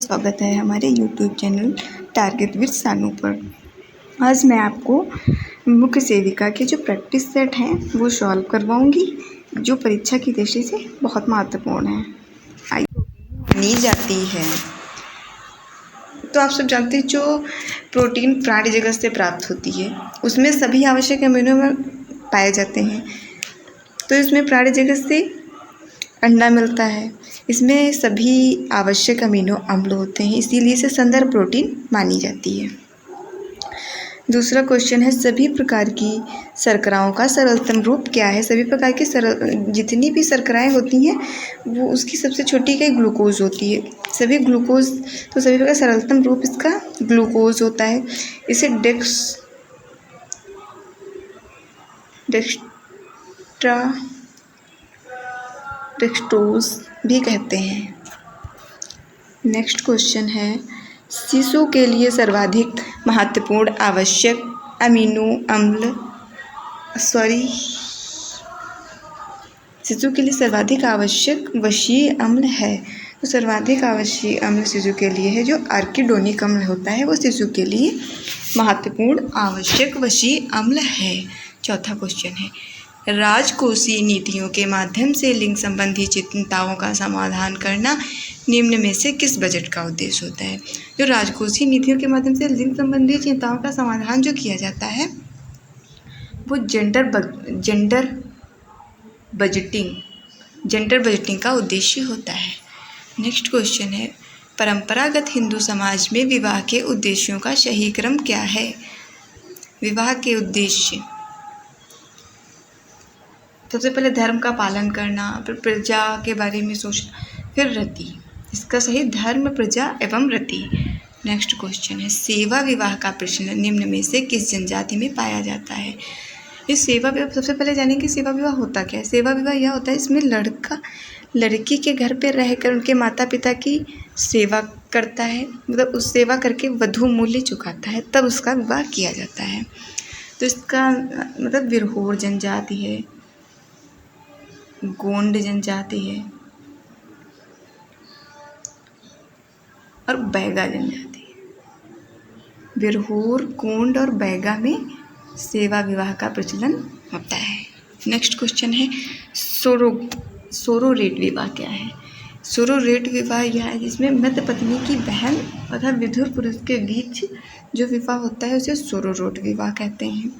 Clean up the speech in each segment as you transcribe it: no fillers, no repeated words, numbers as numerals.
स्वागत है हमारे YouTube चैनल टारगेट विद सानू पर। आज मैं आपको मुख्य सेविका के जो प्रैक्टिस सेट हैं वो सॉल्व करवाऊंगी, जो परीक्षा की दृष्टि से बहुत महत्वपूर्ण है। मानी जाती है। तो आप सब जानते हैं, जो प्रोटीन प्राणी जगत से प्राप्त होती है उसमें सभी आवश्यक अमीनो पाए जाते हैं। तो इसमें प्राणी जगत से अंडा मिलता है, इसमें सभी आवश्यक अमीनो अम्ल होते हैं, इसीलिए इसे संदर्भ प्रोटीन मानी जाती है। दूसरा क्वेश्चन है, सभी प्रकार की शर्कराओं का सरलतम रूप क्या है? सभी प्रकार की जितनी भी शर्कराएं होती हैं वो उसकी सबसे छोटी इकाई ग्लूकोज होती है। सभी प्रकार का सरलतम रूप इसका ग्लूकोज होता है। इसे डेक्सट्रोज भी कहते हैं। नेक्स्ट क्वेश्चन है, शिशु के लिए सर्वाधिक महत्वपूर्ण आवश्यक अमीनो अम्ल शिशु के लिए सर्वाधिक आवश्यक वशीय अम्ल है। तो सर्वाधिक आवश्यक अम्ल शिशु के लिए है जो आर्किडोनिक अम्ल होता है, वो शिशु के लिए महत्वपूर्ण आवश्यक वशीय अम्ल है। चौथा क्वेश्चन है, राजकोषीय नीतियों के माध्यम से लिंग संबंधी चिंताओं का समाधान करना निम्न में से किस बजट का उद्देश्य होता है? जो राजकोषीय नीतियों के माध्यम से लिंग संबंधी चिंताओं का समाधान जो किया जाता है वो जेंडर बजटिंग का उद्देश्य होता है। नेक्स्ट क्वेश्चन है, परंपरागत हिंदू समाज में विवाह के उद्देश्यों का सही क्रम क्या है? विवाह के उद्देश्य सबसे पहले धर्म का पालन करना, फिर प्रजा के बारे में सोचना, फिर रति। इसका सही धर्म, प्रजा एवं रति। नेक्स्ट क्वेश्चन है, सेवा विवाह का प्रचलन निम्न में से किस जनजाति में पाया जाता है? इस सेवा विवाह सबसे पहले जानेंगे सेवा विवाह होता क्या है। सेवा विवाह यह होता है, इसमें लड़का लड़की के घर पर रहकर उनके माता पिता की सेवा करता है, मतलब उस सेवा करके वधू मूल्य चुकाता है, तब उसका विवाह किया जाता है। तो इसका मतलब विरहोर जनजाति है, गोंड जनजाति है और बैगा जनजाति है। विरहोर, गोंड और बैगा में सेवा विवाह का प्रचलन होता है। नेक्स्ट क्वेश्चन है, सोरोरेट विवाह क्या है? सोरोरेट विवाह यह है जिसमें मृत पत्नी की बहन तथा विधुर पुरुष के बीच जो विवाह होता है उसे सोरोरेट विवाह कहते हैं।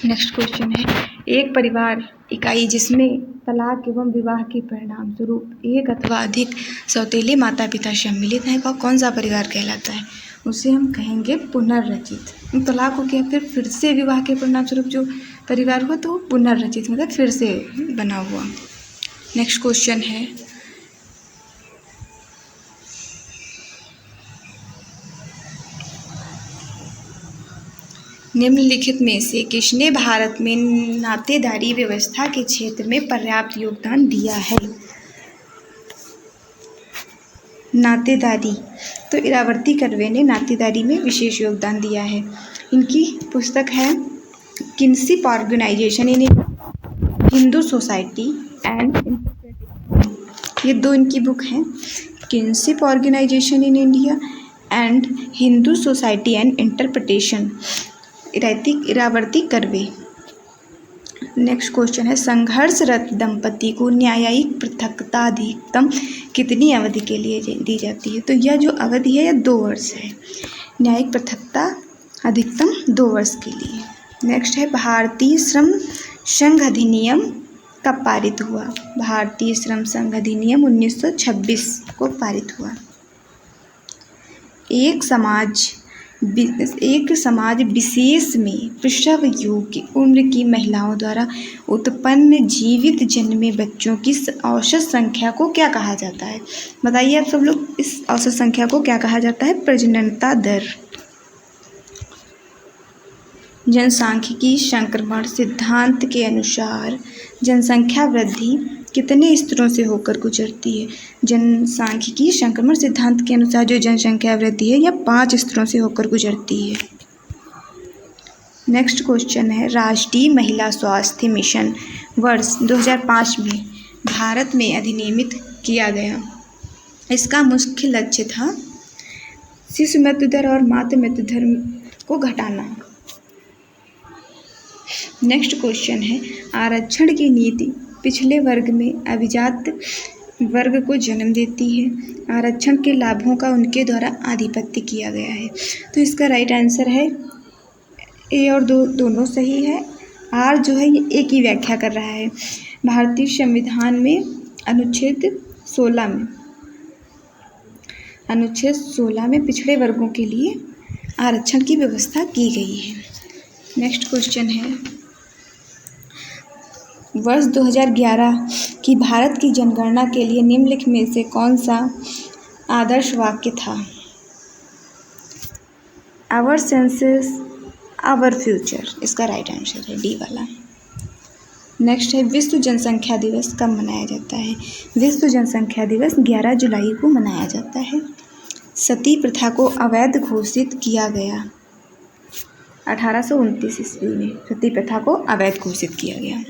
नेक्स्ट क्वेश्चन है, एक परिवार इकाई जिसमें तलाक एवं विवाह के परिणाम स्वरूप एक अथवा अधिक सौतेले माता पिता सम्मिलित हैं, वह कौन सा परिवार कहलाता है? उसे हम कहेंगे पुनर्रचित। तलाक हो गया, फिर से विवाह के परिणाम स्वरूप जो परिवार हुआ तो पुनर्रचित, मतलब फिर से बना हुआ। नेक्स्ट क्वेश्चन है, निम्नलिखित में से किसने भारत में नातेदारी व्यवस्था के क्षेत्र में पर्याप्त योगदान दिया है? नातेदारी, तो इरावती कर्वे ने नातेदारी में विशेष योगदान दिया है। इनकी पुस्तक है kinship organization in Hindu society and, ये दो इनकी बुक हैं, kinship organization in India and Hindu society and interpretation, Irawati Karve. Next question है, संघर्षरत दंपति को न्यायिक पृथकता अधिकतम कितनी अवधि के लिए दी जाती है? तो यह जो अवधि है यह 2 वर्ष है। न्यायिक पृथकता अधिकतम 2 वर्ष के लिए। नेक्स्ट है, भारतीय श्रम संघ अधिनियम कब पारित हुआ? भारतीय श्रम संघ अधिनियम 1926 को पारित हुआ। एक समाज विशेष में प्रसव योग्य उम्र की महिलाओं द्वारा उत्पन्न जीवित जन्मे बच्चों की औसत संख्या को क्या कहा जाता है? बताइए आप सब लोग, इस औसत संख्या को क्या कहा जाता है? प्रजननता दर। जनसांख्यिकी संक्रमण सिद्धांत के अनुसार जनसंख्या वृद्धि कितने स्तरों से होकर गुजरती है? जनसांख्यिकी संक्रमण सिद्धांत के अनुसार जो जनसंख्या वृद्धि है यह 5 स्तरों से होकर गुजरती है। नेक्स्ट क्वेश्चन है, राष्ट्रीय महिला स्वास्थ्य मिशन वर्ष 2005 में भारत में अधिनियमित किया गया। इसका मुख्य लक्ष्य था शिशु मृत्यु दर और मातृ मृत्यु दर को घटाना। नेक्स्ट क्वेश्चन है, आरक्षण की नीति पिछले वर्ग में अभिजात वर्ग को जन्म देती है। आरक्षण के लाभों का उनके द्वारा आधिपत्य किया गया है। तो इसका राइट आंसर है ए और दोनों सही है। आर जो है ये ए की व्याख्या कर रहा है। भारतीय संविधान में अनुच्छेद 16 में पिछड़े वर्गों के लिए आरक्षण की व्यवस्था की गई है। नेक्स्ट क्वेश्चन है, वर्ष 2011 की भारत की जनगणना के लिए निम्नलिखित में से कौन सा आदर्श वाक्य था? आवर सेंसेस आवर फ्यूचर, इसका राइट आंसर है डी वाला। नेक्स्ट है, विश्व जनसंख्या दिवस कब मनाया जाता है? विश्व जनसंख्या दिवस 11 जुलाई को मनाया जाता है। सती प्रथा को अवैध घोषित किया गया 1829 ईस्वी में। सती प्रथा को अवैध घोषित किया गया।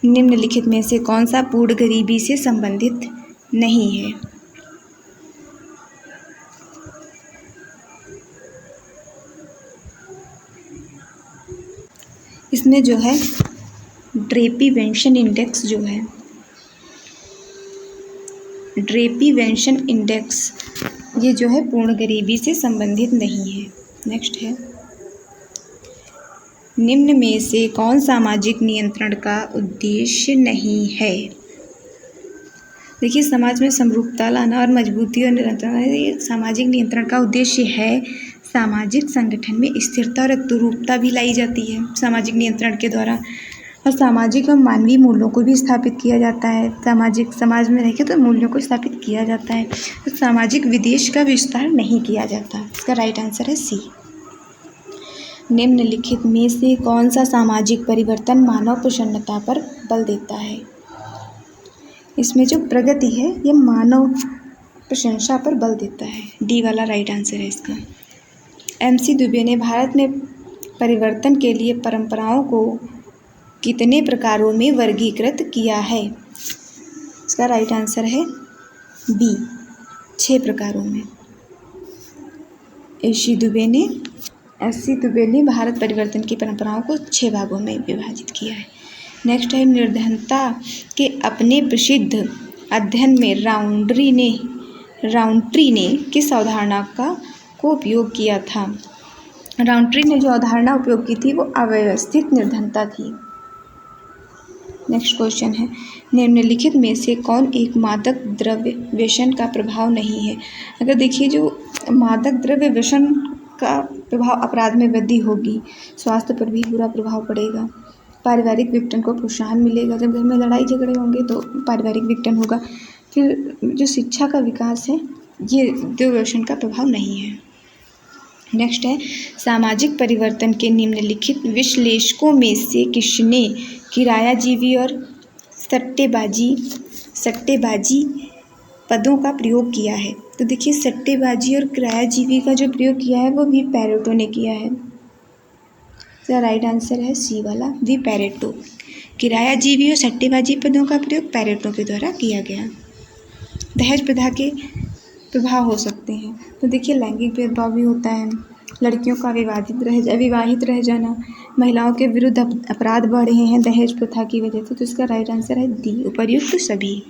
निम्नलिखित में से कौन सा पूर्ण गरीबी से संबंधित नहीं है? इसमें जो है ड्रेपीवेंशन इंडेक्स जो है, ड्रेपीवेंशन इंडेक्स ये जो है पूर्ण गरीबी से संबंधित नहीं है। नेक्स्ट है, निम्न में से कौन सामाजिक नियंत्रण का उद्देश्य नहीं है? देखिए, समाज में समरूपता लाना और मजबूती और निरंतरता ये सामाजिक नियंत्रण का उद्देश्य है। सामाजिक संगठन में स्थिरता और एकरूपता भी लाई जाती है सामाजिक नियंत्रण के द्वारा, और सामाजिक और मानवीय मूल्यों को भी स्थापित किया जाता है। समाज में रहकर तो मूल्यों को स्थापित किया जाता है, तो सामाजिक विदेश का विस्तार नहीं किया जाता। इसका राइट आंसर है सी। निम्नलिखित में से कौन सा सामाजिक परिवर्तन मानव प्रसन्नता पर बल देता है? इसमें जो प्रगति है ये मानव प्रशंसा पर बल देता है। डी वाला राइट आंसर है इसका। MC दुबे ने भारत में परिवर्तन के लिए परंपराओं को कितने प्रकारों में वर्गीकृत किया है? इसका राइट आंसर है बी, 6 प्रकारों में। SC दुबे ने भारत परिवर्तन की परंपराओं को 6 भागों में विभाजित किया है। नेक्स्ट है, निर्धनता के अपने प्रसिद्ध अध्ययन में राउंट्री ने किस अवधारणा को उपयोग किया था? राउंट्री ने जो अवधारणा उपयोग की थी वो अव्यवस्थित निर्धनता थी। नेक्स्ट क्वेश्चन है, निम्नलिखित में से कौन एक मादक द्रव्य व्यसन का प्रभाव नहीं है? अगर देखिए, जो मादक द्रव्य व्यसन का प्रभाव अपराध में वृद्धि होगी, स्वास्थ्य पर भी बुरा प्रभाव पड़ेगा, पारिवारिक विघटन को प्रोत्साहन मिलेगा। जब घर में लड़ाई झगड़े होंगे तो पारिवारिक विघटन होगा। फिर जो शिक्षा का विकास है, ये व्यसन का प्रभाव नहीं है। नेक्स्ट है, सामाजिक परिवर्तन के निम्नलिखित विश्लेषकों में से किसने किरायाजीवी और सट्टेबाजी पदों का प्रयोग किया है? तो देखिए, सट्टेबाजी और किरायाजीवी का जो प्रयोग किया है वो वी पैरेटो ने किया है। तो राइट आंसर है सी वाला, वी पैरेटो। किरायाजीवी और सट्टेबाजी पदों का प्रयोग पैरेटो के द्वारा किया गया। दहेज प्रथा के प्रभाव हो सकते हैं। तो देखिए, लैंगिक भेदभाव भी होता है, लड़कियों का अविवाहित रह जाना, महिलाओं के विरुद्ध अपराध बढ़ रहे हैं दहेज प्रथा की वजह से। तो इसका राइट आंसर है डी, उपर्युक्त सभी।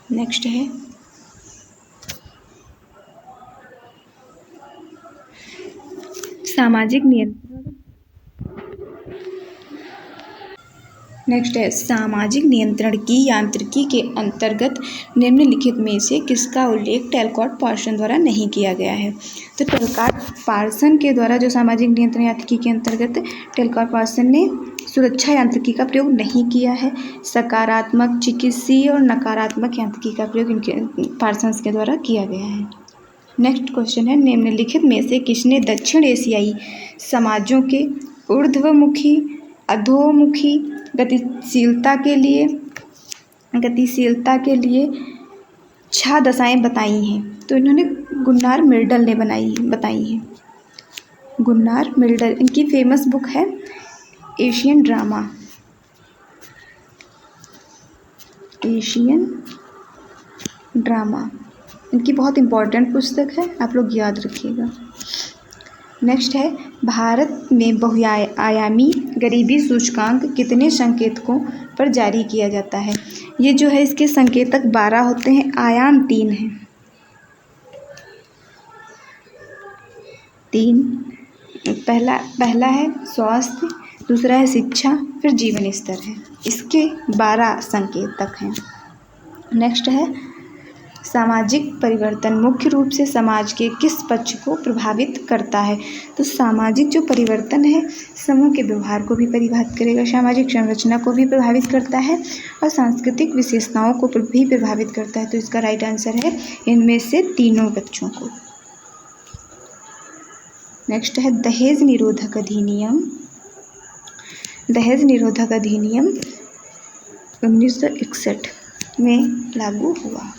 नेक्स्ट है, सामाजिक नियंत्रण की यांत्रिकी के अंतर्गत निम्नलिखित में से किसका उल्लेख टैलकॉट पार्सन द्वारा नहीं किया गया है? तो टैलकॉट पार्सन के द्वारा जो सामाजिक नियंत्रण यांत्रिकी के अंतर्गत टैलकॉट पार्सन ने सुरक्षा यांत्रिकी का प्रयोग नहीं किया है। सकारात्मक, चिकित्सीय और नकारात्मक यांत्रिकी का प्रयोग इनके पार्सन के द्वारा किया गया है। नेक्स्ट क्वेश्चन है, निम्नलिखित में से किसने दक्षिण एशियाई समाजों के ऊर्ध्वमुखी अधोमुखी गतिशीलता के लिए 6 दशाएं बताई हैं? तो इन्होंने गुन्नार मिल्टन ने बताई हैं। गुन्नार मिल्टन, इनकी फेमस बुक है एशियन ड्रामा। एशियन ड्रामा, इनकी बहुत इम्पोर्टेंट पुस्तक है, आप लोग याद रखिएगा। नेक्स्ट है भारत में बहुआयामी गरीबी सूचकांक कितने संकेतकों पर जारी किया जाता है। ये जो है इसके संकेतक 12 होते हैं, आयाम 3 है। 3 पहला है स्वास्थ्य, दूसरा है शिक्षा, फिर जीवन स्तर है। इसके 12 संकेतक हैं। नेक्स्ट है सामाजिक परिवर्तन मुख्य रूप से समाज के किस पक्ष को प्रभावित करता है। तो सामाजिक जो परिवर्तन है समूह के व्यवहार को भी प्रभावित करेगा, सामाजिक संरचना को भी प्रभावित करता है और सांस्कृतिक विशेषताओं को भी प्रभावित करता है। तो इसका राइट आंसर है इनमें से तीनों पक्षों को। नेक्स्ट है दहेज निरोधक अधिनियम। दहेज निरोधक अधिनियम 1961 में लागू हुआ।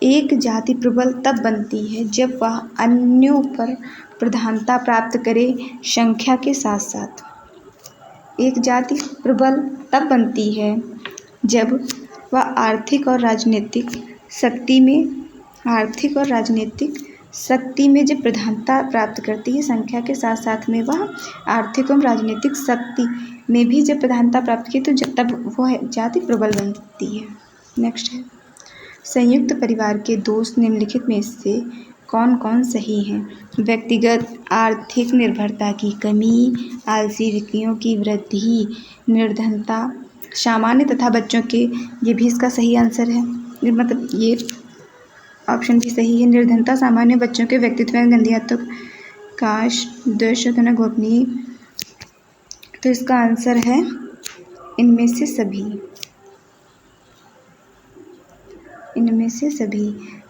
एक जाति प्रबल तब बनती है जब वह अन्यों पर प्रधानता प्राप्त करे संख्या के साथ साथ। एक जाति प्रबल तब बनती है जब वह आर्थिक और राजनीतिक शक्ति में जब प्रधानता प्राप्त करती है संख्या के साथ साथ में वह आर्थिक और राजनीतिक शक्ति में भी जब प्रधानता प्राप्त की तो तब वह जाति प्रबल बनती है। नेक्स्ट है संयुक्त परिवार के दोष निम्नलिखित में से कौन कौन सही हैं। व्यक्तिगत आर्थिक निर्भरता की कमी, आलसी व्यक्तियों की वृद्धि, निर्धनता, सामान्य तथा बच्चों के, ये भी इसका सही आंसर है। मतलब ये ऑप्शन भी सही है। निर्धनता, सामान्य बच्चों के व्यक्तित्व में गंदी आदतों, काश, द्वेष, गोपनीय। तो इसका आंसर है इनमें से सभी।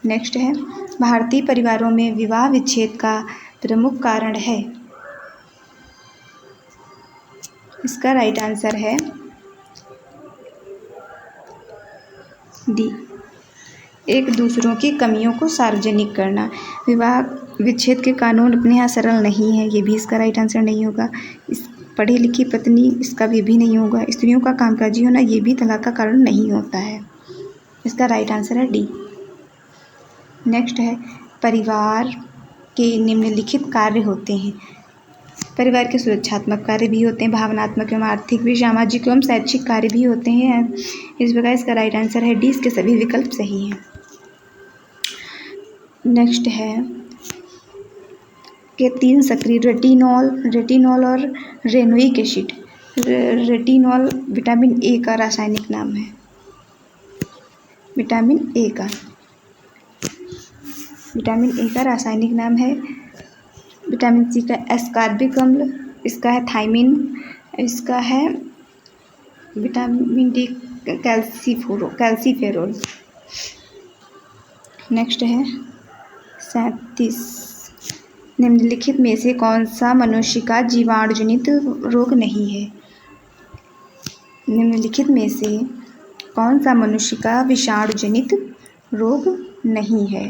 नेक्स्ट है भारतीय परिवारों में विवाह विच्छेद का प्रमुख कारण है। इसका राइट आंसर है डी, एक दूसरों की कमियों को सार्वजनिक करना। विवाह विच्छेद के कानून अपने यहाँ सरल नहीं है, ये भी इसका राइट आंसर नहीं होगा। इस पढ़ी लिखी पत्नी, इसका भी नहीं होगा। स्त्रियों का कामकाजी होना, ये भी तलाक का कारण नहीं होता है। इसका राइट आंसर है डी। नेक्स्ट है परिवार के निम्नलिखित कार्य होते हैं। परिवार के सुरक्षात्मक कार्य भी होते हैं, भावनात्मक एवं आर्थिक भी, सामाजिक एवं शैक्षिक कार्य भी होते हैं। इस प्रकार इसका राइट आंसर है डी, इसके सभी विकल्प सही हैं। नेक्स्ट है के 3 सक्रिय रेटिनॉल और रेनोइक एसिड। रेटिनॉल विटामिन ए का रासायनिक नाम है। विटामिन ए का रासायनिक नाम है। विटामिन सी का एस्कॉर्बिक अम्ल, इसका है थायमिन, इसका है विटामिन डी कैल्सीफेरोल। नेक्स्ट है 37, निम्नलिखित में से कौन सा मनुष्य का जीवाणुजनित रोग नहीं है। निम्नलिखित में से कौन सा मनुष्य का विषाणुजनित रोग नहीं है।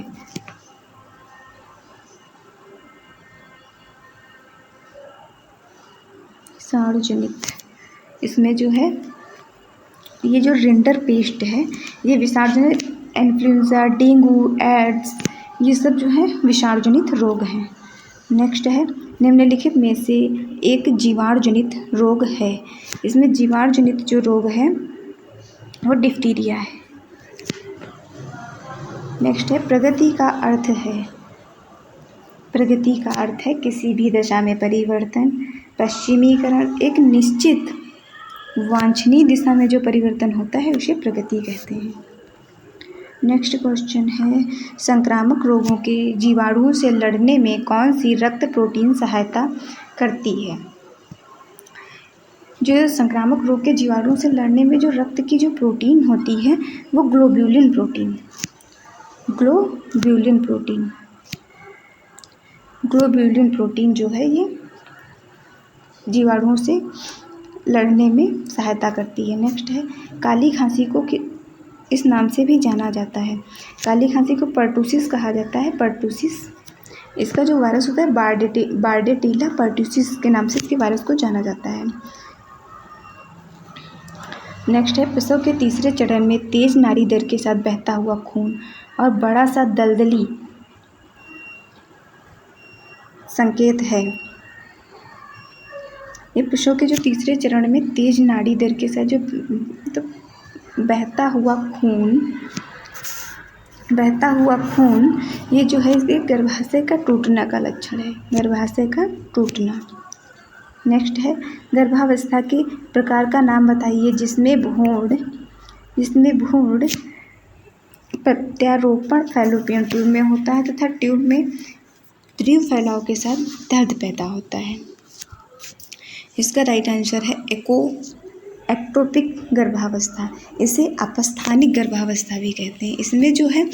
विषाणुजनित, इसमें जो है ये जो रिंडर पेस्ट है ये विषाणुजनित, इन्फ्लुएंजा, डेंगू, एड्स, ये सब जो है विषाणुजनित रोग हैं। नेक्स्ट है निम्नलिखित में से एक जीवाणुजनित रोग है। इसमें जीवाणुजनित जो रोग है वो डिप्थीरिया है। नेक्स्ट है प्रगति का अर्थ है किसी भी दशा में परिवर्तन, पश्चिमीकरण, एक निश्चित वांछनीय दिशा में जो परिवर्तन होता है उसे प्रगति कहते हैं। नेक्स्ट क्वेश्चन है संक्रामक रोगों के जीवाणुओं से लड़ने में कौन सी रक्त प्रोटीन सहायता करती है। जो संक्रामक रोग के जीवाणुओं से लड़ने में जो रक्त की जो प्रोटीन होती है वो ग्लोब्यूलिन प्रोटीन जो है ये जीवाणुओं से लड़ने में सहायता करती है। नेक्स्ट है काली खांसी को इस नाम से भी जाना जाता है। काली खांसी को पर्टूसिस कहा जाता है। पर्टूसिस, इसका जो वायरस होता है बार्डेटिला पर्टूसिस के नाम से इसके वायरस को जाना जाता है। नेक्स्ट है प्रसव के तीसरे चरण में तेज नाड़ी दर के साथ बहता हुआ खून और बड़ा सा दलदली संकेत है। ये प्रसव के जो तीसरे चरण में तेज नाड़ी दर के साथ जो तो बहता हुआ खून ये जो है इसके गर्भाशय का टूटना का लक्षण है, गर्भाशय का टूटना। नेक्स्ट है गर्भावस्था के प्रकार का नाम बताइए जिसमें भ्रूण प्रत्यारोपण फैलोपियन ट्यूब में होता है तथा ट्यूब में तीव्र फैलाव के साथ दर्द पैदा होता है। इसका राइट आंसर है एक्टोपिक गर्भावस्था, इसे अपस्थानिक गर्भावस्था भी कहते हैं। इसमें जो है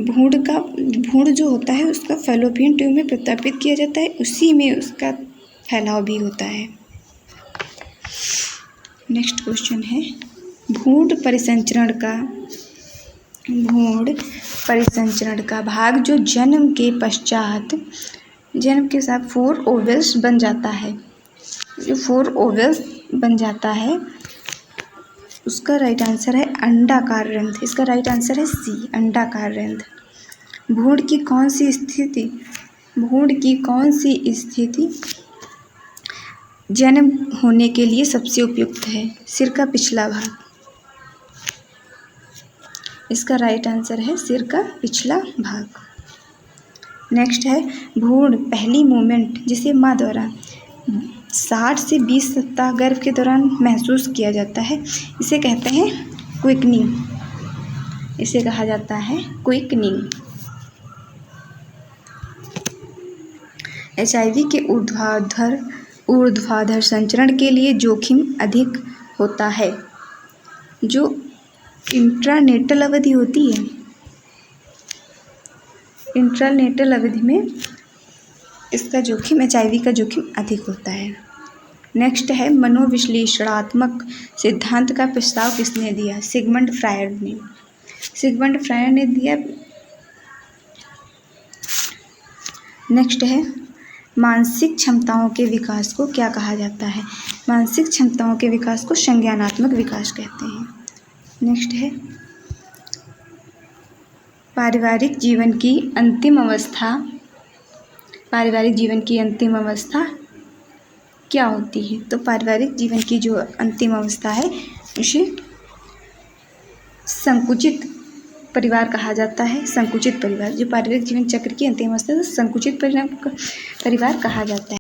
भ्रूण जो होता है उसका फैलोपियन ट्यूब में प्रत्यापित किया जाता है, उसी में उसका फैलाव भी होता है। नेक्स्ट क्वेश्चन है भ्रूण परिसंचरण का भाग जो जन्म के साथ 4 ओवल्स बन जाता है, जो 4 ओवल्स बन जाता है उसका राइट आंसर है अंडाकार रंध्र। इसका राइट आंसर है सी, अंडाकार रंध्र। भ्रूण की कौन सी स्थिति जन्म होने के लिए सबसे उपयुक्त है? सिर का पिछला भाग। इसका राइट आंसर है सिर का पिछला भाग। नेक्स्ट है भ्रूण पहली मूवमेंट जिसे माँ द्वारा 60 से 20 सप्ताह गर्भ के दौरान महसूस किया जाता है, इसे कहते हैं क्विकनिंग। इसे कहा जाता है क्विकनिंग। HIV के ऊर्ध्वाधर संचरण के लिए जोखिम अधिक होता है। जो इंट्रानेटल अवधि होती है, इंट्रानेटल अवधि में इसका जोखिम HIV का जोखिम अधिक होता है। नेक्स्ट है मनोविश्लेषणात्मक सिद्धांत का प्रस्ताव किसने दिया? सिगमंड फ्रायड ने दिया। नेक्स्ट है मानसिक क्षमताओं के विकास को क्या कहा जाता है? मानसिक क्षमताओं के विकास को संज्ञानात्मक विकास कहते हैं। नेक्स्ट है पारिवारिक जीवन की अंतिम अवस्था क्या होती है? तो पारिवारिक जीवन की जो अंतिम अवस्था है उसे संकुचित परिवार कहा जाता है। संकुचित परिवार, जो पारिवारिक जीवन चक्र की अंतिम अवस्था है संकुचित परिवार कहा जाता है।